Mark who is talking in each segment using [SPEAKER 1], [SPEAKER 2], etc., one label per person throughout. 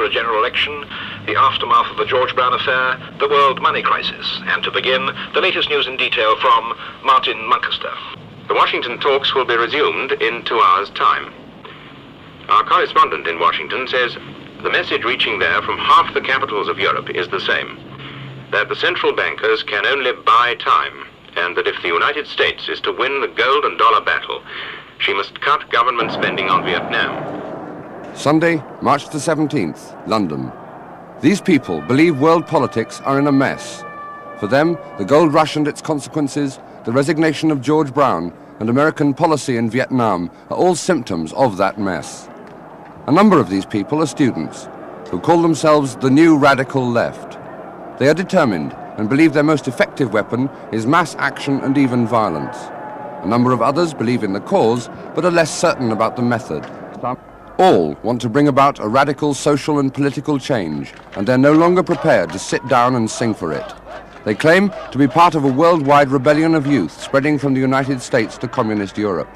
[SPEAKER 1] for a general election, the aftermath of the George Brown affair, the world money crisis, and to begin, the latest news in detail from Martin Muncaster.
[SPEAKER 2] The Washington talks will be resumed in 2 hours' time. Our correspondent in Washington says the message reaching there from half the capitals of Europe is the same, that the central bankers can only buy time, and that if the United States is to win the gold and dollar battle, she must cut government spending on Vietnam.
[SPEAKER 3] Sunday, March the 17th, London. These people believe world politics are in a mess. For them, the gold rush and its consequences, the resignation of George Brown, and American policy in Vietnam are all symptoms of that mess. A number of these people are students who call themselves the new radical left. They are determined and believe their most effective weapon is mass action and even violence. A number of others believe in the cause, but are less certain about the method. All want to bring about a radical social and political change, and they're no longer prepared to sit down and sing for it. They claim to be part of a worldwide rebellion of youth spreading from the United States to communist Europe.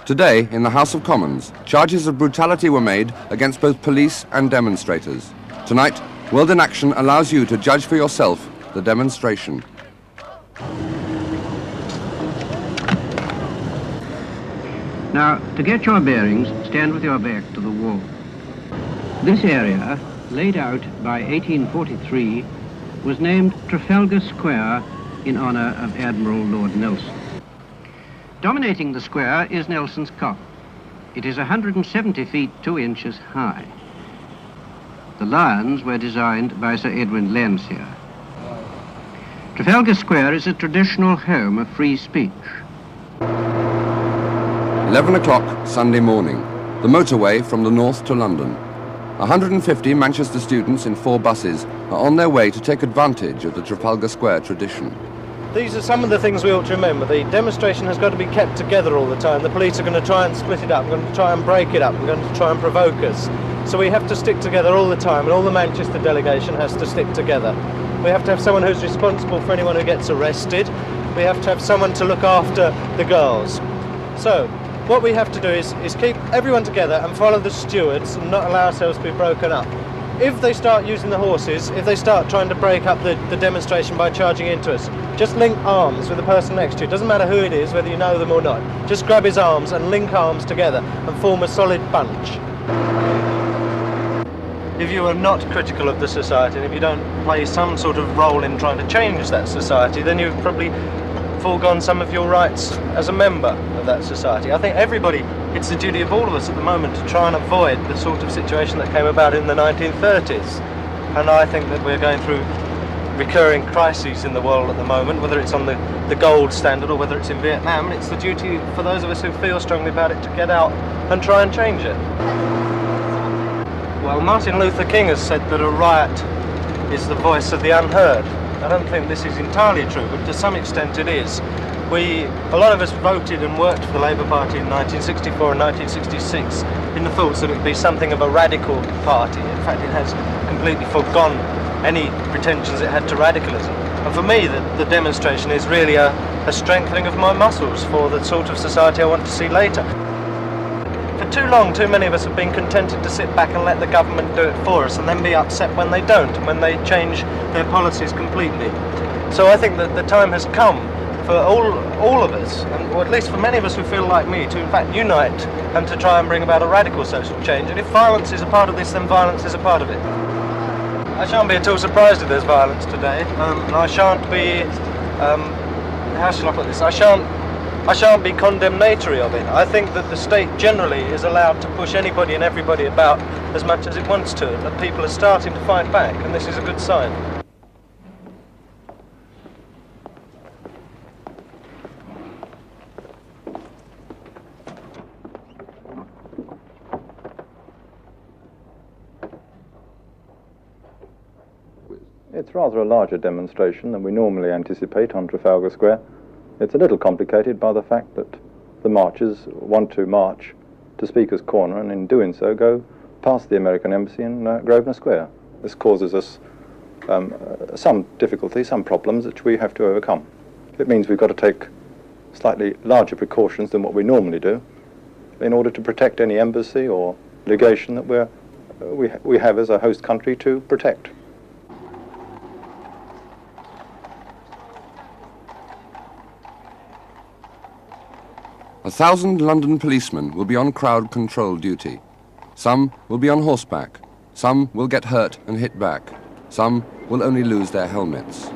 [SPEAKER 3] Today, in the House of Commons, charges of brutality were made against both police and demonstrators. Tonight, World in Action allows you to judge for yourself the demonstration.
[SPEAKER 4] Now, to get your bearings, stand with your back to the wall. This area, laid out by 1843, was named Trafalgar Square in honor of Admiral Lord Nelson. Dominating the square is Nelson's Cop. It is 170 feet 2 inches high. The lions were designed by Sir Edwin Landseer. Trafalgar Square is a traditional home of free speech.
[SPEAKER 3] 11 o'clock Sunday morning, the motorway from the north to London. 150 Manchester students in 4 buses are on their way to take advantage of the Trafalgar Square tradition.
[SPEAKER 5] These are some of the things we ought to remember. The demonstration has got to be kept together all the time. The police are going to try and split it up, we're going to try and break it up, we're going to try and provoke us. So we have to stick together all the time, and all the Manchester delegation has to stick together. We have to have someone who's responsible for anyone who gets arrested. We have to have someone to look after the girls. So what we have to do is keep everyone together and follow the stewards and not allow ourselves to be broken up. If they start using the horses, if they start trying to break up the demonstration by charging into us, just link arms with the person next to you. It doesn't matter who it is, whether you know them or not. Just grab his arms and link arms together and form a solid bunch. If you are not critical of the society, and if you don't play some sort of role in trying to change that society, then you've probably foregone some of your rights as a member of that society. I think everybody, it's the duty of all of us at the moment to try and avoid the sort of situation that came about in the 1930s. And I think that we're going through recurring crises in the world at the moment, whether it's on the gold standard or whether it's in Vietnam. It's the duty for those of us who feel strongly about it to get out and try and change it. Well, Martin Luther King has said that a riot is the voice of the unheard. I don't think this is entirely true, but to some extent it is. A lot of us voted and worked for the Labour Party in 1964 and 1966 in the thoughts that it would be something of a radical party. In fact, it has completely forgone any pretensions it had to radicalism. And for me, the demonstration is really a strengthening of my muscles for the sort of society I want to see later. For too long, too many of us have been contented to sit back and let the government do it for us and then be upset when they don't, and when they change their policies completely. So I think that the time has come for all of us, or at least for many of us who feel like me, to in fact unite and to try and bring about a radical social change. And if violence is a part of this, then violence is a part of it. I shan't be at all surprised if there's violence today. And I shan't be, how shall I put this? I shan't be condemnatory of it. I think that the state generally is allowed to push anybody and everybody about as much as it wants to, and that people are starting to fight back, and this is a good sign.
[SPEAKER 6] It's rather a larger demonstration than we normally anticipate on Trafalgar Square. It's a little complicated by the fact that the marchers want to march to Speaker's Corner, and in doing so go past the American Embassy in Grosvenor Square. This causes us some difficulty, some problems which we have to overcome. It means we've got to take slightly larger precautions than what we normally do in order to protect any embassy or legation that we're we have as a host country to protect.
[SPEAKER 3] A 1,000 London policemen will be on crowd control duty. Some will be on horseback. Some will get hurt and hit back. Some will only lose their helmets.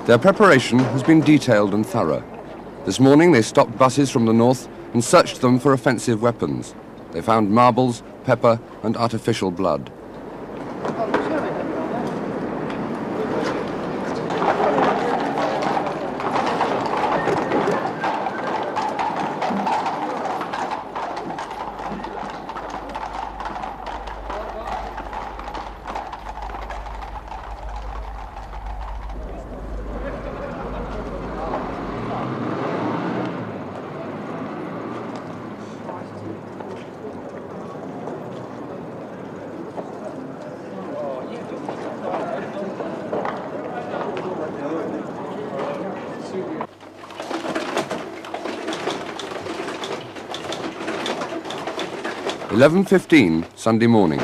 [SPEAKER 3] Their preparation has been detailed and thorough. This morning they stopped buses from the north and searched them for offensive weapons. They found marbles, pepper and artificial blood. "11:15 Sunday morning.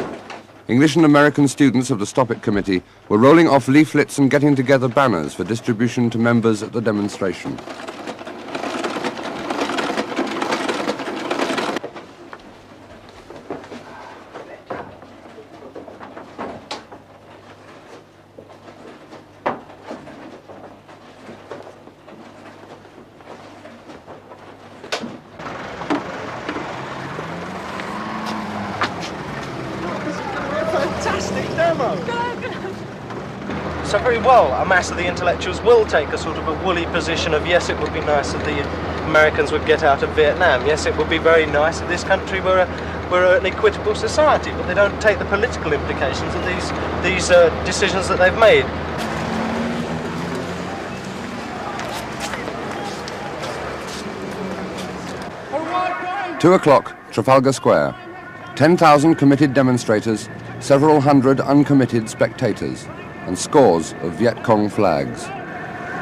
[SPEAKER 3] English and American students of the Stop It Committee were rolling off leaflets and getting together banners for distribution to members at the demonstration.
[SPEAKER 5] So very well, a mass of the intellectuals will take a sort of a woolly position of, yes, it would be nice if the Americans would get out of Vietnam. Yes, it would be very nice if this country were an equitable society, but they don't take the political implications of these decisions that they've made.
[SPEAKER 3] "2 o'clock, Trafalgar Square. 10,000 committed demonstrators, several hundred uncommitted spectators, and scores of Viet Cong flags.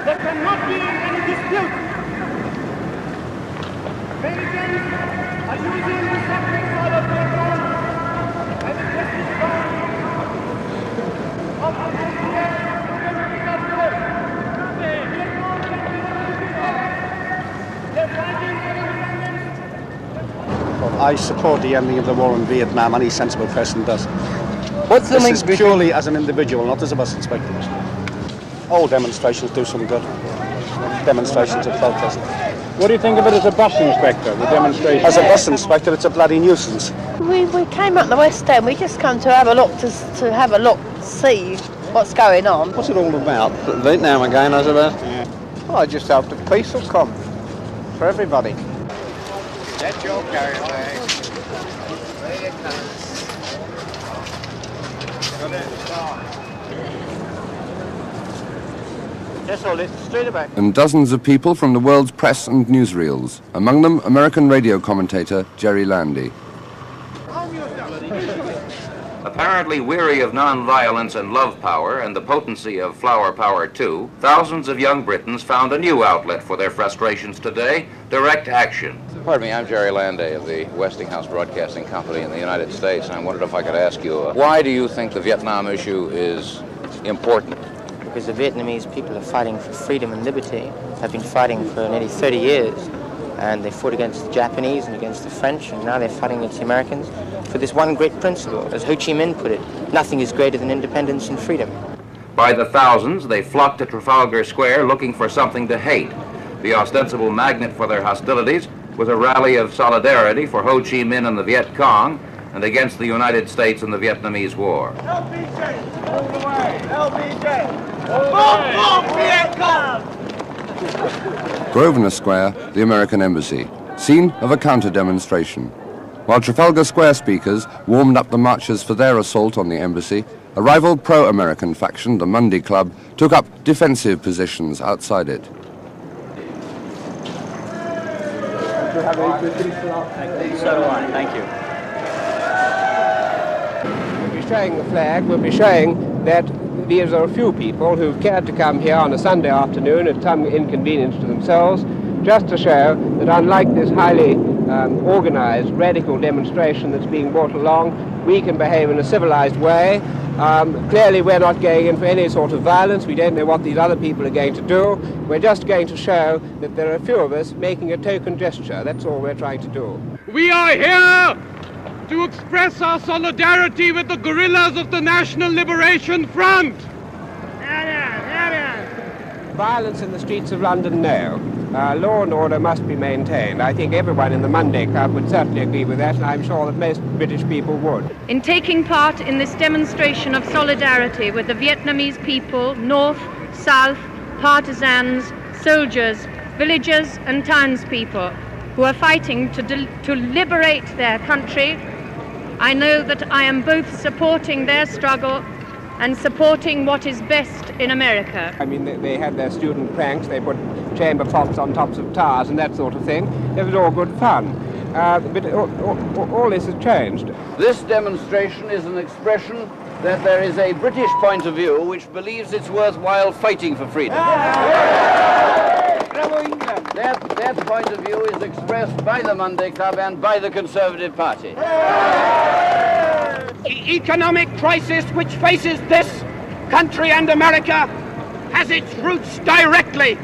[SPEAKER 7] There cannot be any dispute. Americans are using the sacrifice of their own and the justice of the
[SPEAKER 8] I support the ending of the war in Vietnam. Any sensible person does.
[SPEAKER 9] What's the
[SPEAKER 8] This is purely as an individual, not as a bus inspector. All demonstrations do some good. Demonstrations of protest.
[SPEAKER 9] What do you think of it as a bus inspector, the demonstration?
[SPEAKER 8] As a bus inspector, it's a bloody nuisance.
[SPEAKER 10] We came up the West End. We just come to have a look, to have a look, see what's going on.
[SPEAKER 8] What's it all about? Vietnam again, I suppose?
[SPEAKER 9] Yeah. Well, I just hope that peace will come for everybody.
[SPEAKER 7] Get your carry away. There it comes.
[SPEAKER 9] Just hold it, straight away.
[SPEAKER 3] And dozens of people from the world's press and newsreels, among them American radio commentator Jerry Landy.
[SPEAKER 11] Apparently weary of non-violence and love power and the potency of flower power too, thousands of young Britons found a new outlet for their frustrations today: direct action.
[SPEAKER 2] Pardon me, I'm Jerry Landay of the Westinghouse Broadcasting Company in the United States, and I wondered if I could ask you, why do you think the Vietnam issue is important?
[SPEAKER 12] Because the Vietnamese people are fighting for freedom and liberty, have been fighting for nearly 30 years, and they fought against the Japanese and against the French, and now they're fighting against the Americans for this one great principle. As Ho Chi Minh put it, nothing is greater than independence and freedom.
[SPEAKER 11] By the thousands, they flocked to Trafalgar Square looking for something to hate. The ostensible magnet for their hostilities was a rally of solidarity for Ho Chi Minh and the Viet Cong and against the United States and the Vietnamese War.
[SPEAKER 7] LBJ, all the way. LBJ, all the way. Viet Cong.
[SPEAKER 3] Grosvenor Square, the American Embassy, scene of a counter-demonstration. While Trafalgar Square speakers warmed up the marchers for their assault on the embassy, a rival pro-American faction, the Monday Club, took up defensive positions outside it.
[SPEAKER 9] So do I, thank you.
[SPEAKER 4] showing the flag will be showing that these are a few people who've cared to come here on a Sunday afternoon at some inconvenience to themselves, just to show that unlike this highly organized radical demonstration that's being brought along, we can behave in a civilized way. Clearly we're not going in for any sort of violence. We don't know what these other people are going to do. We're just going to show that there are a few of us making a token gesture. That's all we're trying to do.
[SPEAKER 7] We are here to express our solidarity with the guerrillas of the National Liberation Front.
[SPEAKER 4] Violence in the streets of London, no. Law and order must be maintained. I think everyone in the Monday Club would certainly agree with that, and I'm sure that most British people would.
[SPEAKER 13] In taking part in this demonstration of solidarity with the Vietnamese people, North, South, partisans, soldiers, villagers and townspeople who are fighting to liberate their country, I know that I am both supporting their struggle and supporting what is best in America.
[SPEAKER 4] I mean, they had their student pranks, they put chamber pots on tops of towers and that sort of thing. It was all good fun. But all this has changed.
[SPEAKER 14] This demonstration is an expression that there is a British point of view which believes it's worthwhile fighting for freedom. That point of view is expressed by the Monday Club and by the Conservative Party.
[SPEAKER 7] The economic crisis which faces this country and America has its roots directly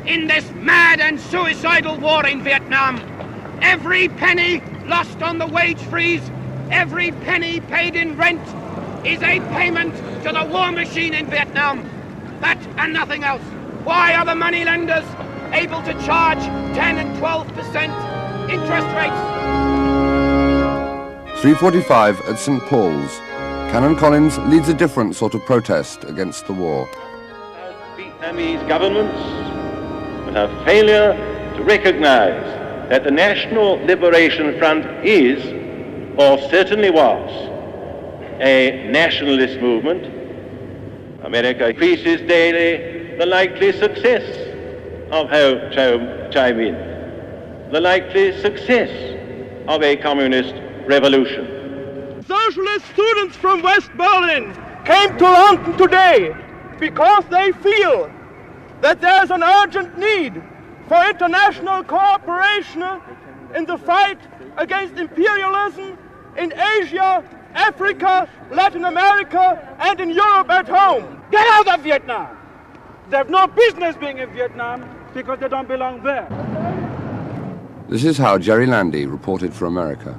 [SPEAKER 7] in this mad and suicidal war in Vietnam. Every penny lost on the wage freeze, every penny paid in rent is a payment to the war machine in Vietnam. That and nothing else. Why are the moneylenders able to charge 10 and 12% interest rates?
[SPEAKER 3] 3:45 at St. Paul's. Canon Collins leads a different sort of protest against the war.
[SPEAKER 15] Vietnamese governments with a failure to recognize that the National Liberation Front is, or certainly was, a nationalist movement. America increases daily the likely success of Ho Chi Minh, the likely success of a communist revolution.
[SPEAKER 7] Socialist students from West Berlin came to London today because they feel that there's an urgent need for international cooperation in the fight against imperialism in Asia, Africa, Latin America, and in Europe at home. Get out of Vietnam! They have no business being in Vietnam because they don't belong there.
[SPEAKER 3] This is how Jerry Landy reported for America.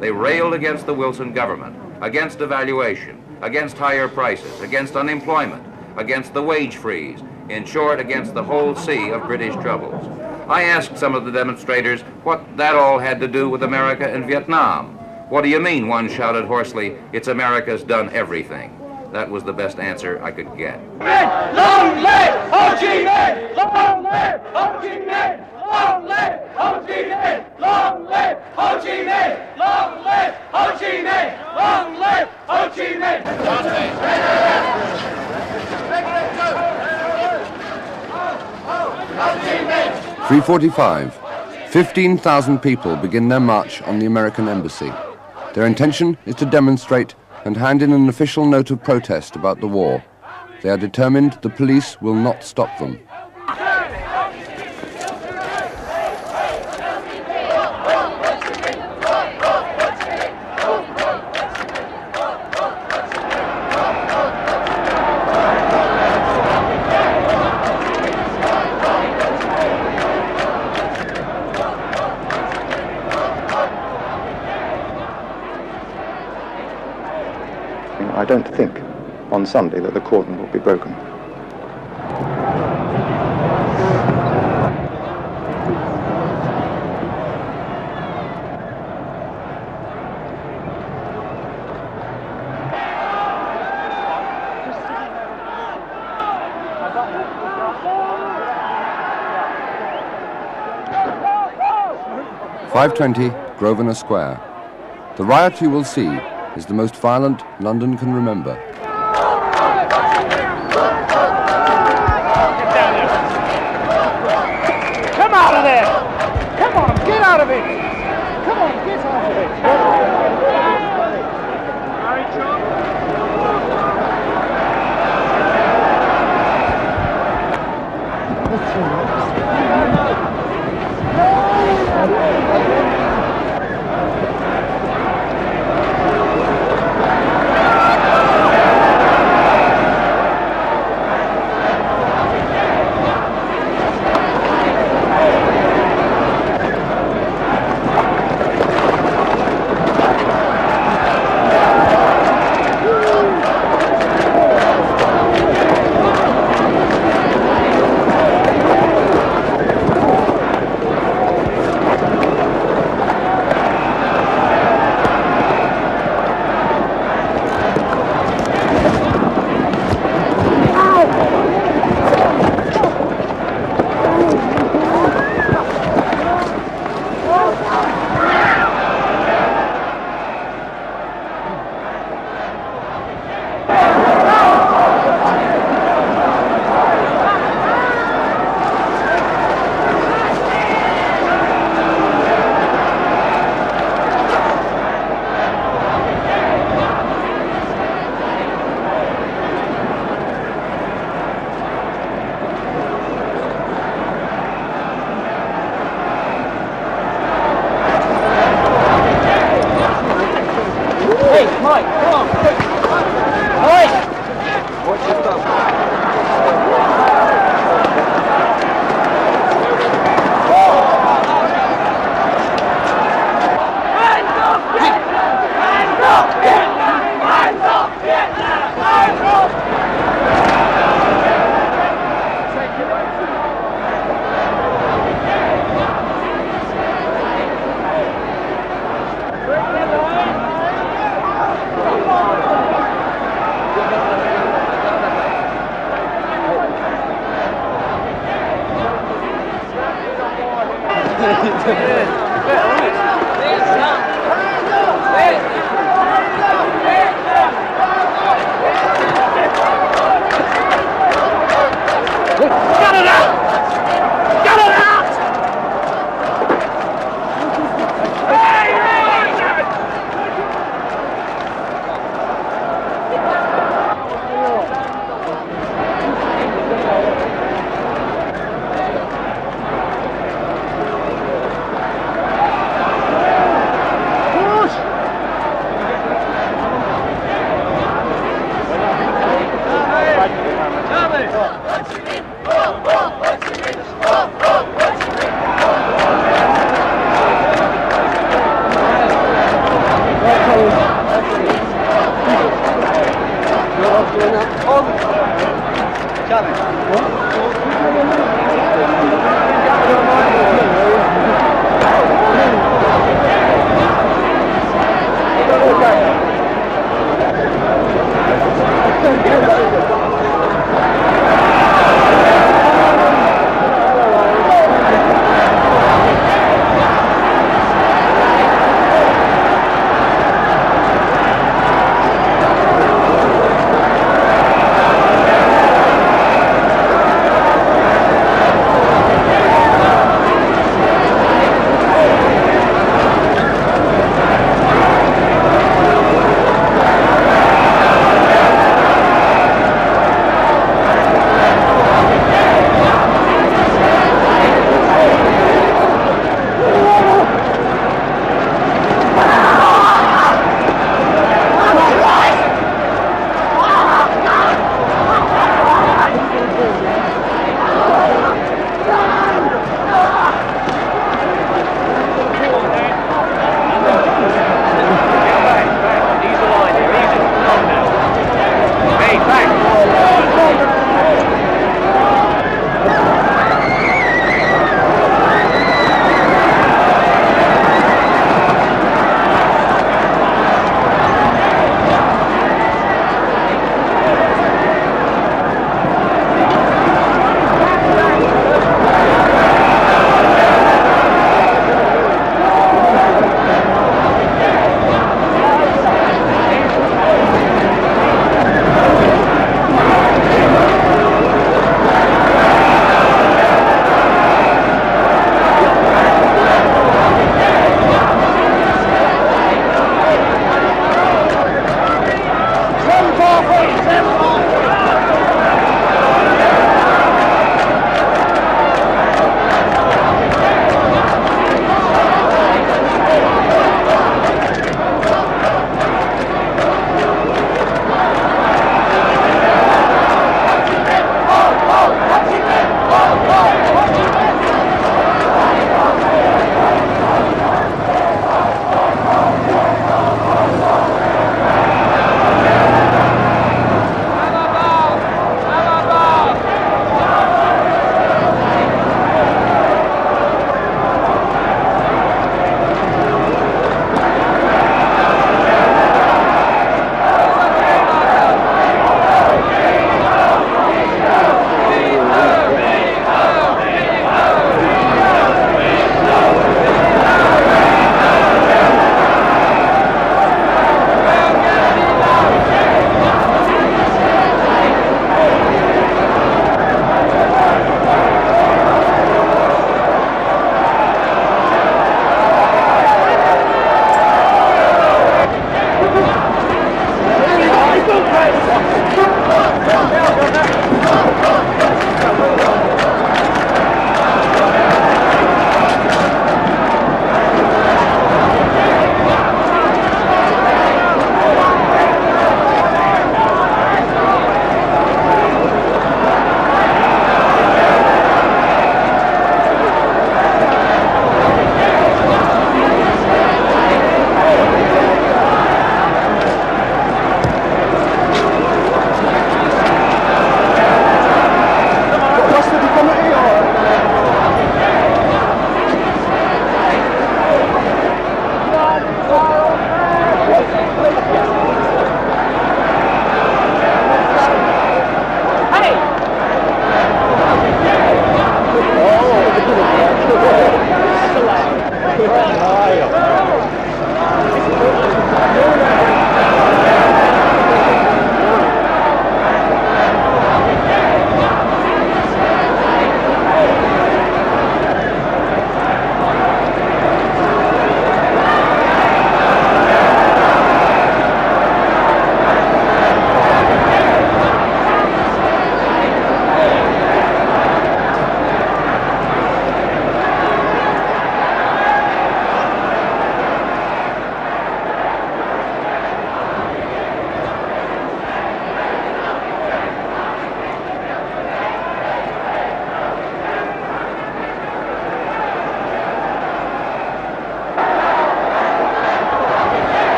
[SPEAKER 11] They railed against the Wilson government, against devaluation, against higher prices, against unemployment, against the wage freeze, in short, against the whole sea of British troubles. I asked some of the demonstrators what that all had to do with America and Vietnam. What do you mean? One shouted hoarsely, it's America's done everything. That was the best answer I could get.
[SPEAKER 7] Long live Ho Chi Minh! Long live Ho Chi Minh! Long live Ho Chi Minh! Long live Ho Chi Minh! Long live Ho Chi Minh! Long live Ho Chi Minh!
[SPEAKER 3] 3:45. 15,000 people begin their march on the American embassy. Their intention is to demonstrate and hand in an official note of protest about the war. They are determined the police will not stop them.
[SPEAKER 6] I don't think on Sunday that the cordon will be broken.
[SPEAKER 3] .520 Grosvenor Square. The riot you will see is the most violent London can remember.
[SPEAKER 7] Come out of there! Come on, get out of it! Come on, get out of it!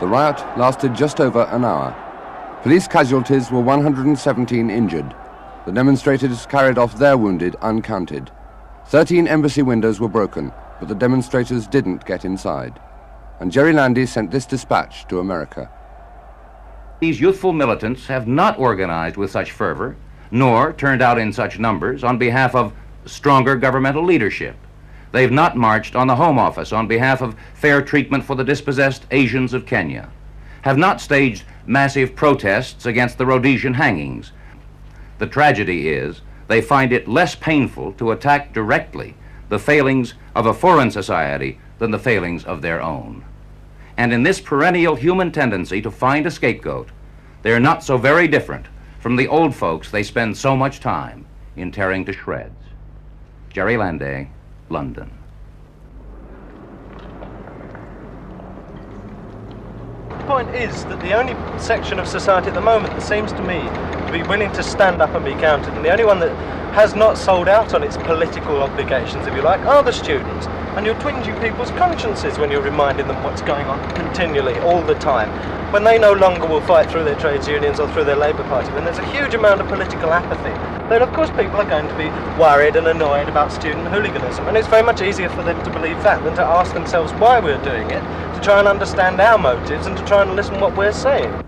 [SPEAKER 3] The riot lasted just over an hour. Police casualties were 117 injured. The demonstrators carried off their wounded uncounted. 13 embassy windows were broken, but the demonstrators didn't get inside. And Jerry Landy sent this dispatch to America.
[SPEAKER 11] These youthful militants have not organized with such fervor, nor turned out in such numbers on behalf of stronger governmental leadership. They've not marched on the Home Office on behalf of fair treatment for the dispossessed Asians of Kenya, have not staged massive protests against the Rhodesian hangings. The tragedy is they find it less painful to attack directly the failings of a foreign society than the failings of their own. And in this perennial human tendency to find a scapegoat, they're not so very different from the old folks they spend so much time in tearing to shreds. Jerry Landay, London.
[SPEAKER 5] The point is that the only section of society at the moment that seems to me to be willing to stand up and be counted, and the only one that has not sold out on its political obligations, if you like, are the students. And you're twinging people's consciences when you're reminding them what's going on continually, all the time. When they no longer will fight through their trades unions or through their Labour Party, when there's a huge amount of political apathy, then of course people are going to be worried and annoyed about student hooliganism. And it's very much easier for them to believe that than to ask themselves why we're doing it, to try and understand our motives and to try and listen what we're saying.